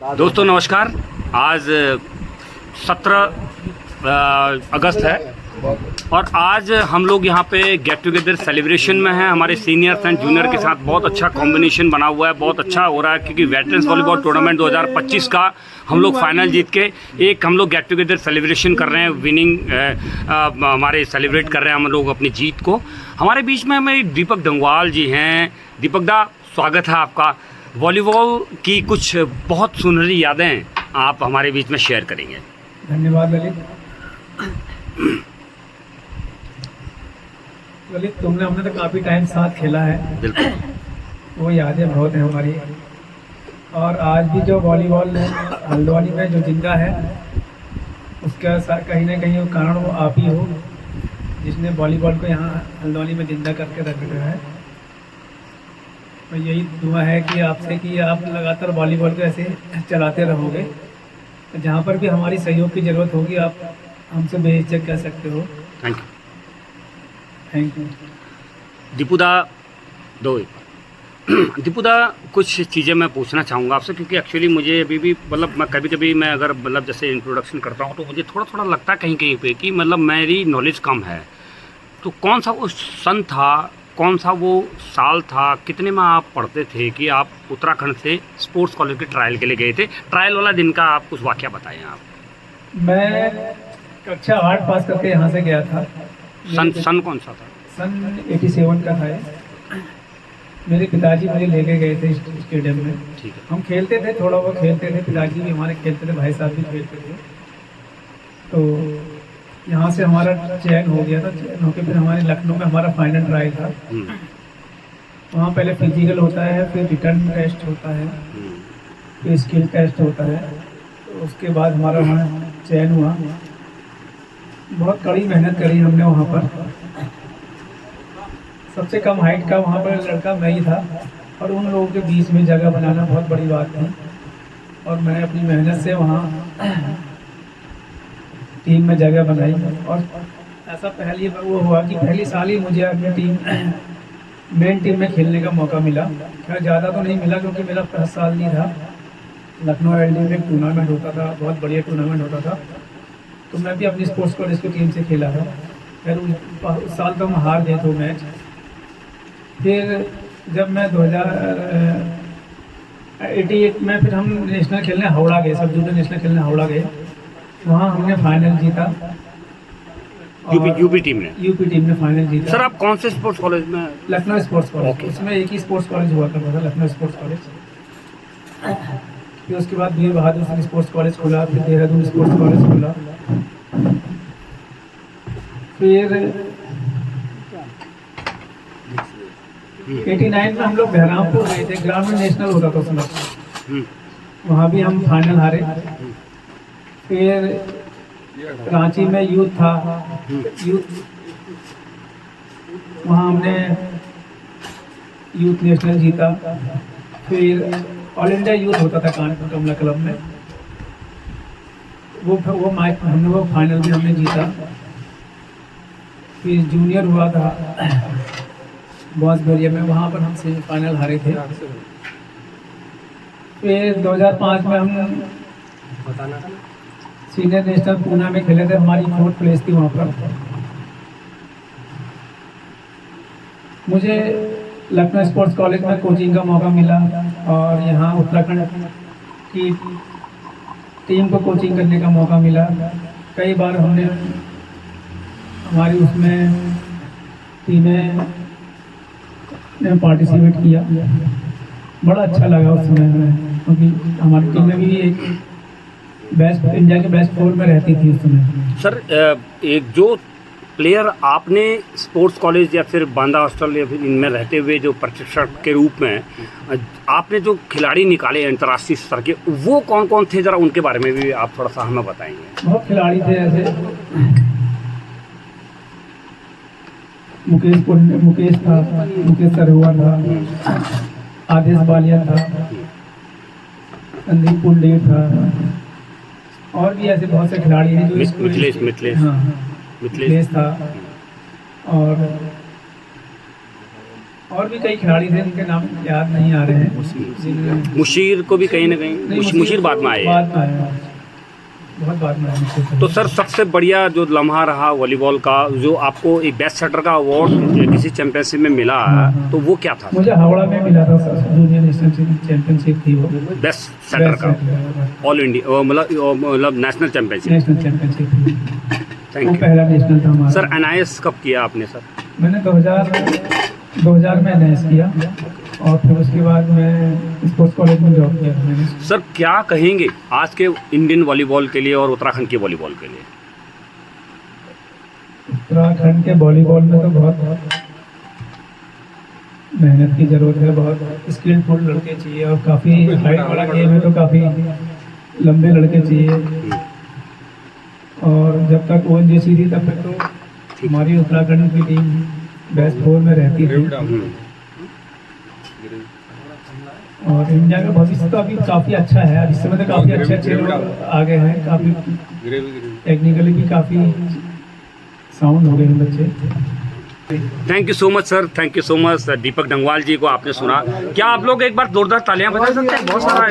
दोस्तों नमस्कार। आज 17 अगस्त है और आज हम लोग यहाँ पे गेट टुगेदर सेलिब्रेशन में हैं। हमारे सीनियर्स एंड जूनियर के साथ बहुत अच्छा कॉम्बिनेशन बना हुआ है, बहुत अच्छा हो रहा है क्योंकि वेटरन्स वॉलीबॉल टूर्नामेंट 2025 का हम लोग फाइनल जीत के एक हम लोग गेट टुगेदर सेलिब्रेशन कर रहे हैं। विनिंग हमारे सेलिब्रेट कर रहे हैं हम लोग अपनी जीत को। हमारे बीच में हमारे दीपक डंगवाल जी हैं। दीपक दा, स्वागत है आपका। वॉलीबॉल की कुछ बहुत सुनहरी यादें आप हमारे बीच में शेयर करेंगे। धन्यवाद ललित, तुमने हमने तो काफ़ी टाइम साथ खेला है। बिल्कुल, वो यादें बहुत हैं हमारी। और आज भी जो वॉलीबॉल हल्द्वानी में जो जिंदा है उसका कहीं ना कहीं कारण वो आप ही हो जिसने वॉलीबॉल को यहाँ हल्द्वानी में जिंदा करके रख दिया है। और यही दुआ है कि आपसे कि आप लगातार वॉलीबॉल को ऐसे चलाते रहोगे। जहाँ पर भी हमारी सहयोग की ज़रूरत होगी आप हमसे बेहिचक कह सकते हो। Thank you. Thank you. Deepuda Deepuda, कुछ चीज़ें मैं पूछना चाहूँगा आपसे क्योंकि एक्चुअली मुझे अभी भी मतलब मैं कभी मैं अगर मतलब जैसे इंट्रोडक्शन करता हूँ तो मुझे थोड़ा थोड़ा लगता है कहीं कहीं पे कि मतलब मेरी नॉलेज कम है। तो कौन सा वो सन था, कौन सा वो साल था, कितने में आप पढ़ते थे कि आप उत्तराखंड से स्पोर्ट्स कॉलेज के ट्रायल के लिए गए थे? ट्रायल वाला दिन का आप कुछ वाक़या बताएं आप। मैं कक्षा 8 पास करके यहाँ से गया था। सन कौन सा था? सन 87 का था ये। मेरे पिताजी मुझे लेके गए थे स्टेडियम में। ठीक है। हम खेलते थे, थोड़ा बहुत खेलते थे, पिताजी भी हमारे खेलते थे, भाई साहब भी खेलते थे। तो यहाँ से हमारा चयन हो गया था। चयन होकर फिर हमारे लखनऊ में हमारा फाइनल ट्रायल था। वहाँ पहले फिजिकल होता है, फिर रिटर्न टेस्ट होता है, फिर स्किल टेस्ट होता है। तो उसके बाद हमारा वहाँ चयन हुआ। बहुत कड़ी मेहनत करी हमने वहाँ पर। सबसे कम हाइट का वहाँ पर लड़का मैं ही था और उन लोगों के बीच में जगह बनाना बहुत बड़ी बात थी। और मैंने अपनी मेहनत से वहाँ टीम में जगह बनाई। और ऐसा पहली बार वो हुआ कि पहली साल ही मुझे अपनी मेन टीम में खेलने का मौका मिला। खैर ज़्यादा तो नहीं मिला क्योंकि मेरा पहला साल नहीं था। लखनऊ एल में एक टूर्नामेंट होता था, बहुत बढ़िया टूर्नामेंट होता था, तो मैं भी अपनी स्पोर्ट्स कॉलेज की टीम से खेला था। फिर उस साल तो हम हार गए 2 मैच। फिर जब मैं 2088 में फिर हम नेशनल खेलने हावड़ा गए, सब जूनियर नेशनल खेलने हावड़ा गए। वहाँ हमने फाइनल जीता। यूपी टीम ने फाइनल जीता। सर, आप कौन से स्पोर्ट्स कॉलेज में? Lucknow sports college. Okay. उसमें एक ही स्पोर्ट्स कॉलेज हुआ करता था, लखनऊ स्पोर्ट्स कॉलेज। फिर उसके बाद वीर बहादुर स्पोर्ट्स कॉलेज खुला, फिर देहरादून स्पोर्ट्स कॉलेज खुला। फिर 89 में हम लोग बहरामपुर गए थे, ग्रामीण नेशनल होता था उसमें। वहाँ भी हम फाइनल हारे। फिर रांची में यूथ था, वहाँ हमने यूथ नेशनल जीता। फिर ऑल इंडिया यूथ होता था कमला क्लब में, वो मैच हमने वो फाइनल भी हमने जीता। फिर जूनियर हुआ था बॉसबेरिया में, वहाँ पर हम सेमीफाइनल हारे थे। फिर 2005 में हम सीनियर नेशनल पूना में खेले थे, हमारी 4th प्लेस थी वहाँ पर। मुझे लखनऊ स्पोर्ट्स कॉलेज में कोचिंग का मौका मिला और यहाँ उत्तराखंड की टीम को कोचिंग करने का मौका मिला। कई बार हमने हमारी उसमें टीमें ने पार्टिसिपेट किया। बड़ा अच्छा लगा उस समय में क्योंकि हमारी टीम में भी एक बेस्ट इंडिया के बेस्ट 4 में रहती थी उस समय। सर, एक जो प्लेयर आपने स्पोर्ट्स कॉलेज या फिर बांदा हॉस्टल या फिर इनमें रहते हुए जो प्रशिक्षक के रूप में आपने जो खिलाड़ी निकाले अंतर्राष्ट्रीय स्तर के, वो कौन कौन थे? ज़रा उनके बारे में भी आप थोड़ा सा हमें बताएंगे। बहुत खिलाड़ी थे ऐसे। मुकेश था, मुकेश सरहुआ था, आदेश बालिया था, संदीप पुंडेर था, और भी ऐसे बहुत से खिलाड़ी हैं जो मिथलेश था। और भी कई खिलाड़ी थे जिनके नाम याद नहीं आ रहे हैं। मुशीर को भी कहीं ना कहीं नहीं, मुशीर बाद में आए। बाद में आया, बहुत बाद में आया। तो सर सबसे बढ़िया जो लम्हा रहा वॉलीबॉल का, जो आपको एक बेस्ट सेटर का अवार्ड किसी चैंपियनशिप में मिला, तो वो क्या था? मुझे हावड़ा में मिला था सर, जूनियर नेशनल चैंपियनशिप थी वो। बेस्ट सेटर का ऑल इंडिया मतलब नेशनल चैंपियनशिप। नेशनल चैंपियनशिप थी, थैंक वो यू पहला नेशनल था हमारा। सर। एनआईएस कब किया आपने सर? मैंने 2000 में एनआईएस किया और फिर उसके बाद मैं स्पोर्ट्स कॉलेज में जॉब किया था मैंने। सर क्या कहेंगे आज के इंडियन वॉलीबॉल के लिए और उत्तराखंड के वॉलीबॉल के लिए? उत्तराखंड के वॉलीबॉल में तो बहुत मेहनत की ज़रूरत है, बहुत स्किलफुल लड़के चाहिए और काफ़ी हाइट वाला गेम है तो काफ़ी लंबे लड़के चाहिए। और जब तक ONGC थी तब तक तो हमारी उत्तराखंड की टीम बेस्ट 4 में रहती थी। और इंडिया का भविष्य तो अभी काफ़ी अच्छा है, इस समय तो काफ़ी अच्छे लोग आ गए हैं, काफ़ी टेक्निकली भी काफ़ी साउंड हो गए हैं बच्चे। Thank you so much sir, thank you so much. Deepak Dangwal ji को आपने सुना, क्या आप लोग एक बार जोरदार तालियां बजा सकते हैं? बहुत सारा